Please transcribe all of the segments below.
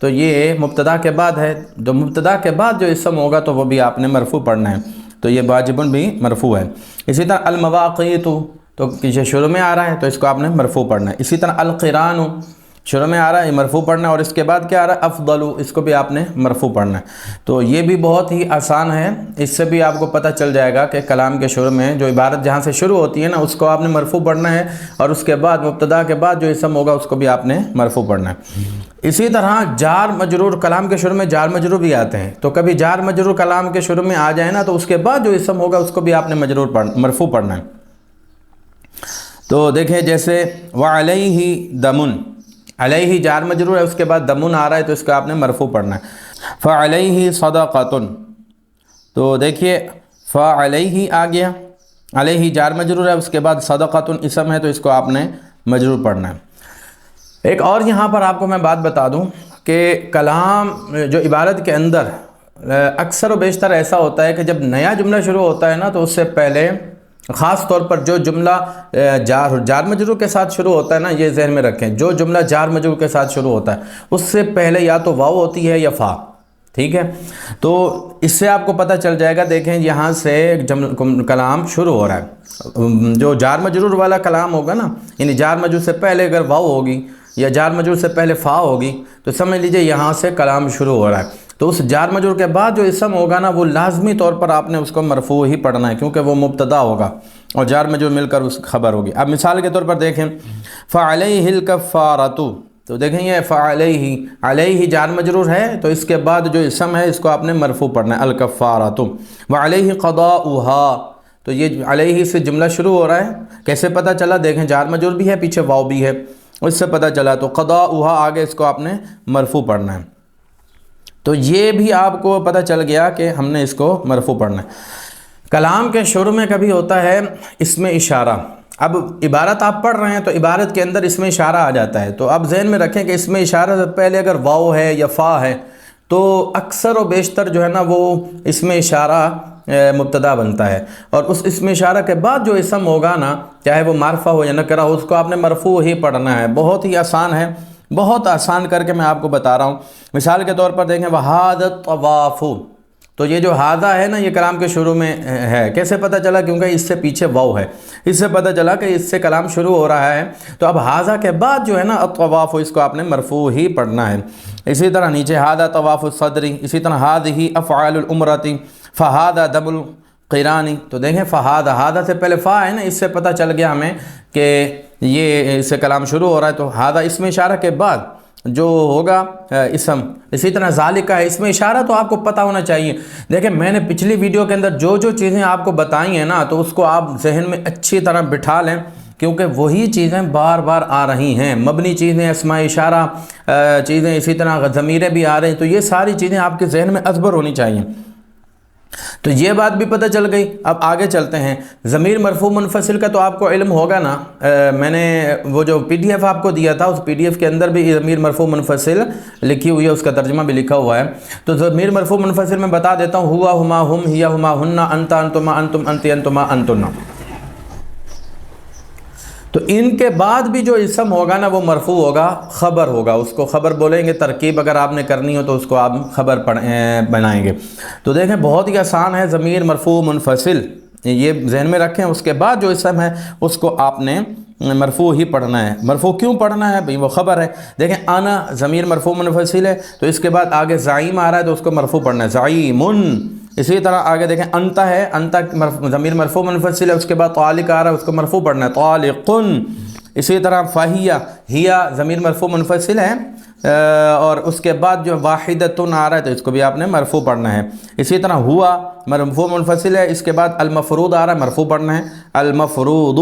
تو یہ مبتدا کے بعد ہے، جو مبتدا کے بعد جو اسم ہوگا تو وہ بھی آپ نے مرفوع پڑھنا ہے، تو یہ واجبن بھی مرفوع ہے۔ اسی طرح المواقیت تو یہ شروع میں آ رہا ہے تو اس کو آپ نے مرفوع پڑھنا ہے۔ اسی طرح القران شروع میں آ رہا ہے، یہ مرفوع پڑھنا ہے، اور اس کے بعد کیا آ رہا ہے افضل، اس کو بھی آپ نے مرفوع پڑھنا ہے۔ تو یہ بھی بہت ہی آسان ہے، اس سے بھی آپ کو پتہ چل جائے گا کہ کلام کے شروع میں جو عبارت جہاں سے شروع ہوتی ہے نا اس کو آپ نے مرفوع پڑھنا ہے، اور اس کے بعد مبتدا کے بعد جو اسم ہوگا اس کو بھی آپ نے مرفوع پڑھنا ہے۔ اسی طرح جار مجرور، کلام کے شروع میں جار مجرور بھی آتے ہیں، تو کبھی جار مجرور کلام کے شروع میں آ جائے نا تو اس کے بعد جو اسم ہوگا اس کو بھی آپ نے مرفوع پڑھنا ہے۔ تو دیکھیں جیسے وعلیہ دمن، علیہ جار مجرور ہے، اس کے بعد دمن آ رہا ہے تو اس کا آپ نے مرفوع پڑھنا ہے۔ فعلیہ صدقۃ، تو دیکھیے فعلیہ آ گیا، علیہ جار مجرور ہے، اس کے بعد صدقۃ اسم ہے تو اس کو آپ نے مجرور پڑھنا ہے۔ ایک اور یہاں پر آپ کو میں بات بتا دوں کہ کلام جو عبارت کے اندر اکثر و بیشتر ایسا ہوتا ہے کہ جب نیا جملہ شروع ہوتا ہے نا تو اس سے پہلے خاص طور پر جو جملہ جار مجرور کے ساتھ شروع ہوتا ہے نا، یہ ذہن میں رکھیں، جو جملہ جار مجرور کے ساتھ شروع ہوتا ہے اس سے پہلے یا تو واو ہوتی ہے یا فا، ٹھیک ہے؟ تو اس سے آپ کو پتہ چل جائے گا، دیکھیں یہاں سے کلام شروع ہو رہا ہے، جو جار مجرور والا کلام ہوگا نا، یعنی جار مجرور سے پہلے اگر واو ہوگی یا جار مجرور سے پہلے فا ہوگی تو سمجھ لیجئے یہاں سے کلام شروع ہو رہا ہے، تو اس جار مجرور کے بعد جو اسم ہوگا نا وہ لازمی طور پر آپ نے اس کو مرفوع ہی پڑھنا ہے، کیونکہ وہ مبتدا ہوگا اور جار مجرور مل کر اس خبر ہوگی۔ اب مثال کے طور پر دیکھیں فعلیہ الکفارۃ، تو دیکھیں یہ فعلیہ، علیہ جار مجرور ہے تو اس کے بعد جو اسم ہے اس کو آپ نے مرفوع پڑھنا ہے، الکفارۃ، وعلیہ قضاؤھا، تو یہ علیہ سے جملہ شروع ہو رہا ہے، کیسے پتہ چلا؟ دیکھیں جار مجرور بھی ہے، پیچھے واو بھی ہے، اس سے پتہ چلا، تو قضاؤھا آگے اس کو آپ نے مرفوع پڑھنا ہے۔ تو یہ بھی آپ کو پتہ چل گیا کہ ہم نے اس کو مرفوع پڑھنا ہے۔ کلام کے شروع میں کبھی ہوتا ہے اسم اشارہ، اب عبارت آپ پڑھ رہے ہیں تو عبارت کے اندر اسم اشارہ آ جاتا ہے، تو آپ ذہن میں رکھیں کہ اسم اشارہ سے پہلے اگر واو ہے یا فا ہے تو اکثر و بیشتر جو ہے نا وہ اسم اشارہ مبتدا بنتا ہے، اور اس اسم اشارہ کے بعد جو اسم ہوگا نا چاہے وہ معرفہ ہو یا نکرہ ہو اس کو آپ نے مرفوع ہی پڑھنا ہے۔ بہت ہی آسان ہے، بہت آسان کر کے میں آپ کو بتا رہا ہوں۔ مثال کے طور پر دیکھیں وَهَذَا الطَّوَافُ، تو یہ جو ہاذا ہے نا یہ کلام کے شروع میں ہے، کیسے پتہ چلا؟ کیونکہ اس سے پیچھے واو ہے، اس سے پتہ چلا کہ اس سے کلام شروع ہو رہا ہے، تو اب ہاذا کے بعد جو ہے نا الطواف، اس کو آپ نے مرفوع ہی پڑھنا ہے۔ اسی طرح نیچے ہاذا طواف الصدر، اسی طرح ہذہ افعال العمرۃ، فہذا دم القران، تو دیکھیں فہذا، ہاذا سے پہلے فا ہے نا، اس سے پتہ چل گیا ہمیں کہ یہ اس سے کلام شروع ہو رہا ہے، تو ہاذا اسم اشارہ کے بعد جو ہوگا اسم۔ اسی طرح ذالک ہے اسم اشارہ، تو آپ کو پتہ ہونا چاہیے۔ دیکھیں میں نے پچھلی ویڈیو کے اندر جو چیزیں آپ کو بتائی ہیں نا تو اس کو آپ ذہن میں اچھی طرح بٹھا لیں، کیونکہ وہی چیزیں بار بار آ رہی ہیں، مبنی چیزیں، اسماء اشارہ چیزیں، اسی طرح ضمیریں بھی آ رہی ہیں، تو یہ ساری چیزیں آپ کے ذہن میں ازبر ہونی چاہیے۔ تو یہ بات بھی پتہ چل گئی۔ اب آگے چلتے ہیں، ضمیر مرفوع منفصل کا تو آپ کو علم ہوگا نا، میں نے وہ جو پی ڈی ایف آپ کو دیا تھا اس پی ڈی ایف کے اندر بھی ضمیر مرفوع منفصل لکھی ہوئی ہے، اس کا ترجمہ بھی لکھا ہوا ہے۔ تو ضمیر مرفوع منفصل میں بتا دیتا ہوں، ہوا ہما ہم، ہیا ہما ہننا، انت انتما انتم انتی انتما انتنا، تو ان کے بعد بھی جو اسم ہوگا نا وہ مرفوع ہوگا، خبر ہوگا، اس کو خبر بولیں گے۔ ترکیب اگر آپ نے کرنی ہو تو اس کو آپ خبر بنائیں گے۔ تو دیکھیں بہت ہی آسان ہے، ضمیر مرفوع منفصل یہ ذہن میں رکھیں، اس کے بعد جو اسم ہے اس کو آپ نے مرفوع ہی پڑھنا ہے۔ مرفوع کیوں پڑھنا ہے بھئی؟ وہ خبر ہے۔ دیکھیں انا ضمیر مرفوع منفصل ہے تو اس کے بعد آگے زعیم آ رہا ہے تو اس کو مرفوع پڑھنا ہے، زعیمن۔ اسی طرح آگے دیکھیں انت ہے، انت ضمیر مرفوع منفصل ہے، اس کے بعد طالق آ رہا ہے، اس کو مرفوع پڑھنا ہے، طالقن۔ اسی طرح فہیہ، ہیا ضمیر مرفوع منفصل ہے اور اس کے بعد جو واحدتن آ رہا ہے تو اس کو بھی آپ نے مرفوع پڑھنا ہے۔ اسی طرح ہوا مرفوع منفصل ہے، اس کے بعد المفروض آ رہا ہے، مرفوع پڑھنا ہے، المفروض۔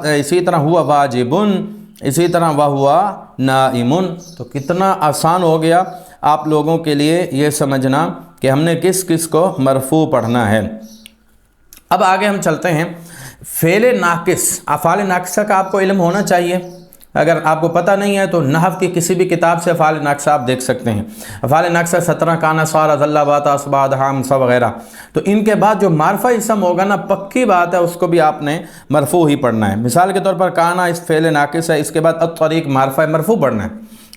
اسی طرح ہوا واجبن، اسی طرح وہوا نائمن۔ تو کتنا آسان ہو گیا آپ لوگوں کے لیے یہ سمجھنا کہ ہم نے کس کس کو مرفوع پڑھنا ہے۔ اب آگے ہم چلتے ہیں، فعل ناقص، افعال ناقصہ کا آپ کو علم ہونا چاہیے۔ اگر آپ کو پتہ نہیں ہے تو نحو کی کسی بھی کتاب سے افعال ناقصہ آپ دیکھ سکتے ہیں۔ افعال ناقصہ 17 کانا، صار، ظل، بات، اصبح، حام، سا وغیرہ۔ تو ان کے بعد جو معرفہ اسم ہوگا نا، پکی بات ہے اس کو بھی آپ نے مرفوع ہی پڑھنا ہے۔ مثال کے طور پر کانا اس فعل ناقص ہے، اس کے بعد الطریق معرفہ مرفوع پڑھنا ہے۔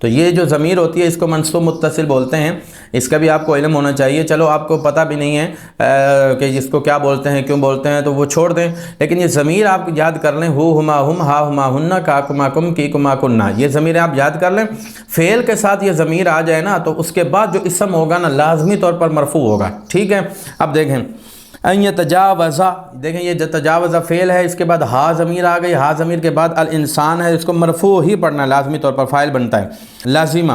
تو یہ جو ضمیر ہوتی ہے اس کو منصوب متصل بولتے ہیں، اس کا بھی آپ کو علم ہونا چاہیے۔ چلو آپ کو پتہ بھی نہیں ہے کہ اس کو کیا بولتے ہیں، کیوں بولتے ہیں، تو وہ چھوڑ دیں، لیکن یہ ضمیر آپ یاد کر لیں، ہو ہما ہم، ہا ہما ہن، کا کما کم، کی کما کننا، یہ ضمیر آپ یاد کر لیں۔ فعل کے ساتھ یہ ضمیر آ جائے نا تو اس کے بعد جو اسم ہوگا نا لازمی طور پر مرفوع ہوگا، ٹھیک ہے۔ اب دیکھیں ان یتجاوز، دیکھیں یہ تجاوز فعل ہے، اس کے بعد ہا ضمیر آ گئی، ہا ضمیر کے بعد الانسان ہے، اس کو مرفوع ہی پڑھنا ہے، لازمی طور پر فاعل بنتا ہے۔ لازمہ،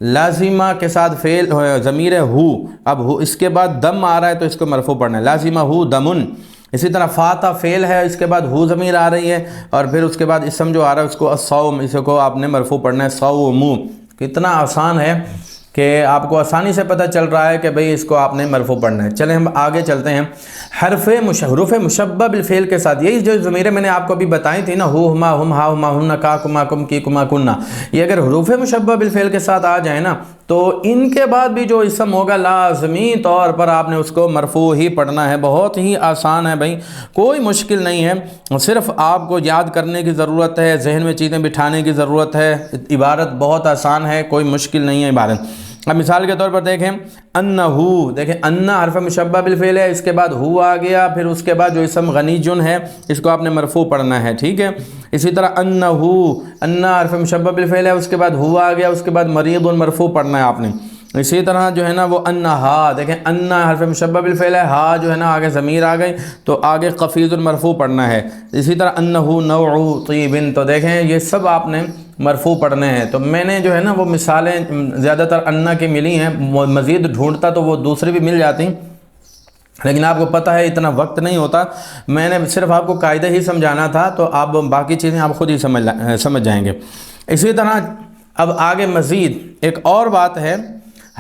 لازمہ کے ساتھ فعل ضمیر ہے ہو، اب ہو اس کے بعد دم آ رہا ہے تو اس کو مرفوع پڑھنا ہے، لازمہ ہو دمن۔ اسی طرح فاتا فعل ہے، اس کے بعد ہو ضمیر آ رہی ہے، اور پھر اس کے بعد اسم جو آ رہا ہے اس کو الصوم، اس کو آپ نے مرفوع پڑھنا ہے، صومو۔ کتنا آسان ہے کہ آپ کو آسانی سے پتہ چل رہا ہے کہ بھئی اس کو آپ نے مرفوع پڑھنا ہے۔ چلیں ہم آگے چلتے ہیں۔ حرف مشبہ بالفعل کے ساتھ، یہی جو ضمیریں میں نے آپ کو ابھی بتائی تھی نا، ہو ہما ہم، ہا ہما ہن، کا کما کم، کی کما کننا، یہ اگر حروف مشبہ بالفعل کے ساتھ آ جائیں نا تو ان کے بعد بھی جو اسم ہوگا لازمی طور پر آپ نے اس کو مرفوع ہی پڑھنا ہے۔ بہت ہی آسان ہے بھائی، کوئی مشکل نہیں ہے، صرف آپ کو یاد کرنے کی ضرورت ہے، ذہن میں چیزیں بٹھانے کی ضرورت ہے۔ عبارت بہت آسان ہے، کوئی مشکل نہیں ہے عبارت۔ اب مثال کے طور پر دیکھیں انہو، دیکھیں انا حرف مشبہ بالفعل ہے، اس کے بعد ہو آ گیا، پھر اس کے بعد جو اسم غنیجن ہے اس کو آپ نے مرفوع پڑھنا ہے، ٹھیک ہے۔ اسی طرح انہو، انا حرف مشبہ بالفعل ہے، اس کے بعد ہو آ گیا، اس کے بعد مریض مرفوع پڑھنا ہے آپ نے۔ اسی طرح جو ہے نا وہ انہا، دیکھیں انا حرف مشبہ بالفعل ہے، ہا جو ہے نا آگے ضمیر آ گئی تو آگے خفیض مرفوع پڑھنا ہے۔ اسی طرح انہو نوع طیب، تو دیکھیں یہ سب آپ نے مرفوع پڑھنے ہیں۔ تو میں نے جو ہے نا وہ مثالیں زیادہ تر انا کی ملی ہیں، مزید ڈھونڈتا تو وہ دوسری بھی مل جاتی، لیکن آپ کو پتہ ہے اتنا وقت نہیں ہوتا، میں نے صرف آپ کو قاعدہ ہی سمجھانا تھا، تو آپ باقی چیزیں آپ خود ہی سمجھ جائیں گے۔ اسی طرح اب آگے مزید ایک اور بات ہے،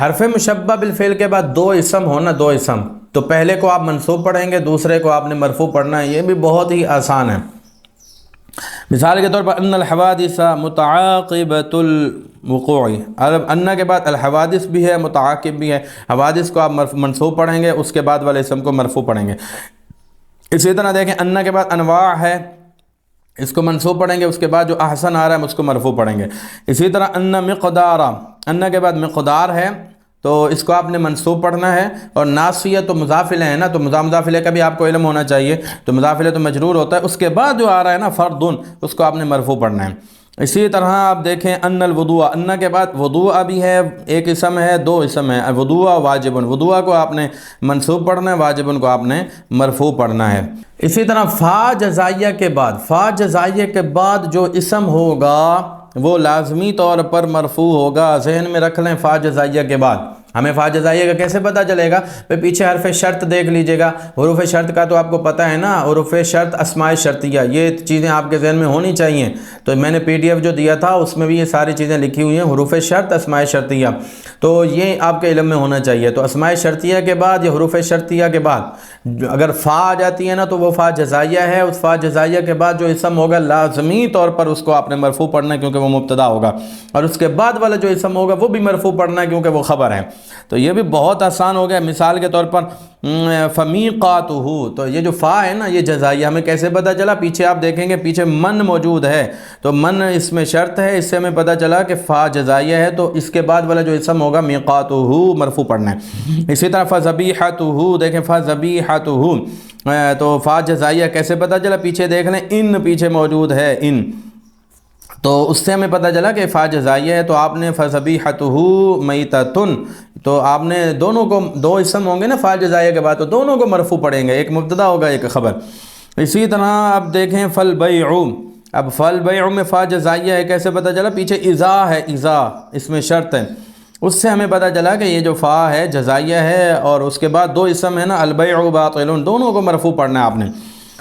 حرف مشبہ بالفعل کے بعد دو اسم ہونا، دو اسم، تو پہلے کو آپ منصوب پڑھیں گے، دوسرے کو آپ نے مرفوع پڑھنا ہے، یہ بھی بہت ہی آسان ہے۔ مثال کے طور پر ان الحوادث متعاقبۃ الوقوع، ان کے بعد الحوادث بھی ہے، متعاقب بھی ہے، حوادث کو آپ منصوب پڑھیں گے، اس کے بعد والے اسم کو مرفوع پڑھیں گے۔ اسی طرح دیکھیں ان کے بعد انواع ہے، اس کو منصوب پڑھیں گے، اس کے بعد جو احسن آ رہا ہے اس کو مرفوع پڑھیں گے۔ اسی طرح ان مقدار، ان کے بعد مقدار ہے تو اس کو آپ نے منصوب پڑھنا ہے، اور ناصیہ تو مضاف الیہ ہے نا، تو مضاف الیہ کا بھی آپ کو علم ہونا چاہیے، تو مضاف الیہ تو مجرور ہوتا ہے، اس کے بعد جو آ رہا ہے نا فردن، اس کو آپ نے مرفوع پڑھنا ہے۔ اسی طرح آپ دیکھیں ان الوضوء، ان کے بعد وضوء بھی ہے، ایک اسم ہے، دو اسم ہے، وضوء واجب، وضوء کو آپ نے منصوب پڑھنا ہے، واجب کو آپ نے مرفوع پڑھنا ہے۔ اسی طرح فا جزائیہ کے بعد، فا جزائیہ کے بعد جو اسم ہوگا وہ لازمی طور پر مرفوع ہوگا، ذہن میں رکھ لیں۔ فا جزائیہ کے بعد ہمیں فا جزائیہ کا کیسے پتہ چلے گا؟ پھر پیچھے حرف شرط دیکھ لیجئے گا، حروف شرط کا تو آپ کو پتہ ہے نا، حروف شرط اسماء شرطیہ، یہ چیزیں آپ کے ذہن میں ہونی چاہیے، تو میں نے پی ڈی ایف جو دیا تھا اس میں بھی یہ ساری چیزیں لکھی ہوئی ہیں، حروف شرط اسماء شرطیہ، تو یہ آپ کے علم میں ہونا چاہیے۔ تو اسماء شرطیہ کے بعد یا حروف شرطیہ کے بعد اگر فا آ جاتی ہے نا تو وہ فا جزائیہ ہے، اس فا جزائیہ کے بعد جو اسم ہوگا لازمی طور پر اس کو آپ نے مرفوع پڑھنا ہے کیونکہ وہ مبتدا ہوگا، اور اس کے بعد والا جو اسم ہوگا وہ بھی مرفوع پڑھنا ہے کیونکہ وہ خبر ہے۔ تو یہ بھی بہت آسان ہو گیا۔ مثال کے طور پر فمیقاتہ، تو یہ جو فا ہے نا یہ جزائیہ، ہمیں کیسے پتہ چلا؟ پیچھے آپ دیکھیں گے پیچھے من موجود ہے، تو من اس میں شرط ہے، اس سے ہمیں پتہ چلا کہ فا جزائیہ ہے، تو اس کے بعد والا جو اسم ہوگا میقاتہ مرفوع پڑھنا ہے۔ اسی طرح فذبیحتہ، دیکھیں فذبیحتہ، تو فا جزائیہ کیسے پتہ چلا؟ پیچھے دیکھ لیں ان پیچھے موجود ہے، ان، تو اس سے ہمیں پتہ چلا کہ فا جزائیہ ہے، تو آپ نے فذبیحتہ میتۃ، تو آپ نے دونوں کو، دو اسم ہوں گے نا فا جزائیہ کے بعد، تو دونوں کو مرفوع پڑھیں گے، ایک مبتدا ہوگا ایک خبر۔ اسی طرح اب دیکھیں فالبیع، اب فالبیع میں فا جزائیہ ہے، کیسے پتہ چلا؟ پیچھے اذا ہے، اذا اس میں شرط ہے، اس سے ہمیں پتہ چلا کہ یہ جو فا ہے جزائیہ ہے، اور اس کے بعد دو اسم ہے نا البیع باطل، دونوں کو مرفوع پڑھنا ہے آپ نے۔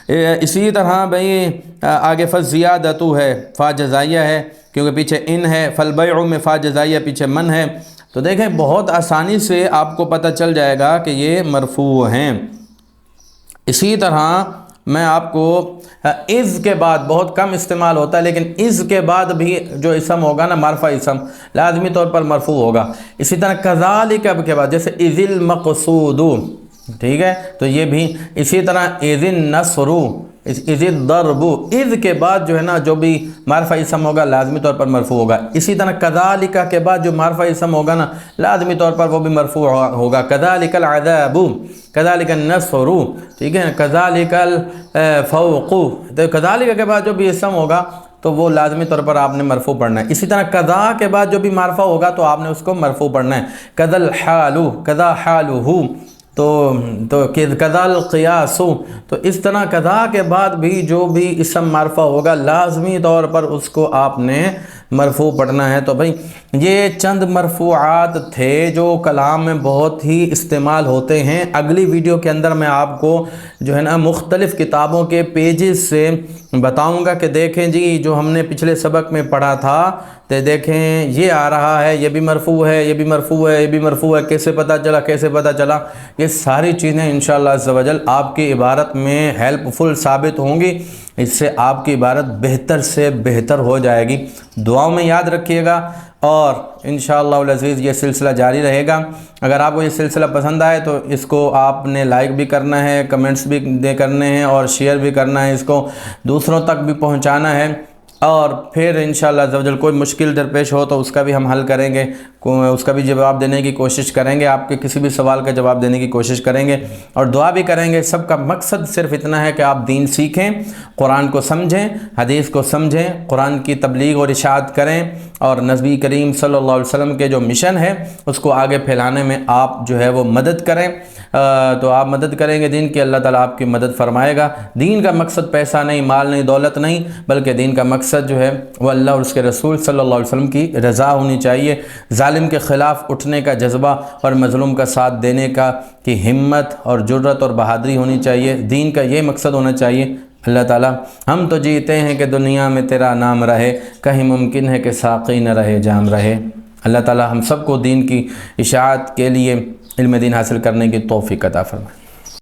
اسی طرح بھئی آگے فزیادۃ ہے، فا جزائیہ ہے کیونکہ پیچھے ان ہے، فالبیع میں فا جزائیہ پیچھے من ہے، تو دیکھیں بہت آسانی سے آپ کو پتہ چل جائے گا کہ یہ مرفوع ہیں۔ اسی طرح میں آپ کو از کے بعد بہت کم استعمال ہوتا ہے، لیکن از کے بعد بھی جو اسم ہوگا نا معرفہ اسم لازمی طور پر مرفوع ہوگا۔ اسی طرح کذالک کے بعد جیسے اذ المقصود، ٹھیک ہے، تو یہ بھی اسی طرح اذ النصر، اذ الضرب، اذ کے بعد جو ہے نا جو بھی معرفہ اسم ہوگا لازمی طور پر مرفوع ہوگا. اسی طرح کذالک کے بعد جو معرفہ اسم ہوگا نا لازمی طور پر وہ بھی مرفوع ہوگا. کذالک العذاب، کذالک النصر، ٹھیک ہے. کذالک الفوق، تو کذالک کے بعد جو بھی اسم ہوگا تو وہ لازمی طور پر آپ نے مرفوع پڑھنا ہے. اسی طرح قضا کے بعد جو بھی معرفہ ہوگا تو آپ نے اس کو مرفوع پڑھنا ہے. قضا الحال، قضا حالہ، تو قضا القیاس، تو اس طرح قضا کے بعد بھی جو بھی اسم معرفہ ہوگا لازمی طور پر اس کو آپ نے مرفوع پڑھنا ہے. تو بھئی یہ چند مرفوعات تھے جو کلام میں بہت ہی استعمال ہوتے ہیں. اگلی ویڈیو کے اندر میں آپ کو جو ہے نا مختلف کتابوں کے پیجز سے بتاؤں گا کہ دیکھیں جی جو ہم نے پچھلے سبق میں پڑھا تھا تو دیکھیں یہ آ رہا ہے، یہ بھی مرفوع ہے، یہ بھی مرفوع ہے، یہ بھی مرفوع ہے، کیسے پتہ چلا، کیسے پتہ چلا. یہ ساری چیزیں انشاءاللہ عز و جل آپ کی عبارت میں ہیلپ فل ثابت ہوں گی. اس سے آپ کی عبارت بہتر سے بہتر ہو جائے گی. دعاؤں میں یاد رکھیے گا اور انشاءاللہ العزیز یہ سلسلہ جاری رہے گا. اگر آپ کو یہ سلسلہ پسند آئے تو اس کو آپ نے لائک بھی کرنا ہے، کمنٹس بھی کرنے ہیں اور شیئر بھی کرنا ہے، اس کو دوسروں تک بھی پہنچانا ہے. اور پھر انشاءاللہ عز و جل کوئی مشکل درپیش ہو تو اس کا بھی ہم حل کریں گے، اس کا بھی جواب دینے کی کوشش کریں گے، آپ کے کسی بھی سوال کا جواب دینے کی کوشش کریں گے اور دعا بھی کریں گے. سب کا مقصد صرف اتنا ہے کہ آپ دین سیکھیں، قرآن کو سمجھیں، حدیث کو سمجھیں، قرآن کی تبلیغ اور اشاعت کریں اور نبی کریم صلی اللہ علیہ وسلم کے جو مشن ہے اس کو آگے پھیلانے میں آپ جو ہے وہ مدد کریں. تو آپ مدد کریں گے دین کی، اللہ تعالیٰ آپ کی مدد فرمائے گا. دین کا مقصد پیسہ نہیں، مال نہیں، دولت نہیں، بلکہ دین کا مقصد جو ہے وہ اللہ اور اس کے رسول صلی اللہ علیہ وسلم کی رضا ہونی چاہیے. ظالم کے خلاف اٹھنے کا جذبہ اور مظلوم کا ساتھ دینے کی ہمت اور جرت اور بہادری ہونی چاہیے. دین کا یہ مقصد ہونا چاہیے. اللہ تعالیٰ ہم تو جیتے ہیں کہ دنیا میں تیرا نام رہے، کہیں ممکن ہے کہ ساقی نہ رہے جام رہے. اللہ تعالیٰ ہم سب کو دین کی اشاعت کے لیے علم دین حاصل کرنے کی توفیق عطا فرمائے.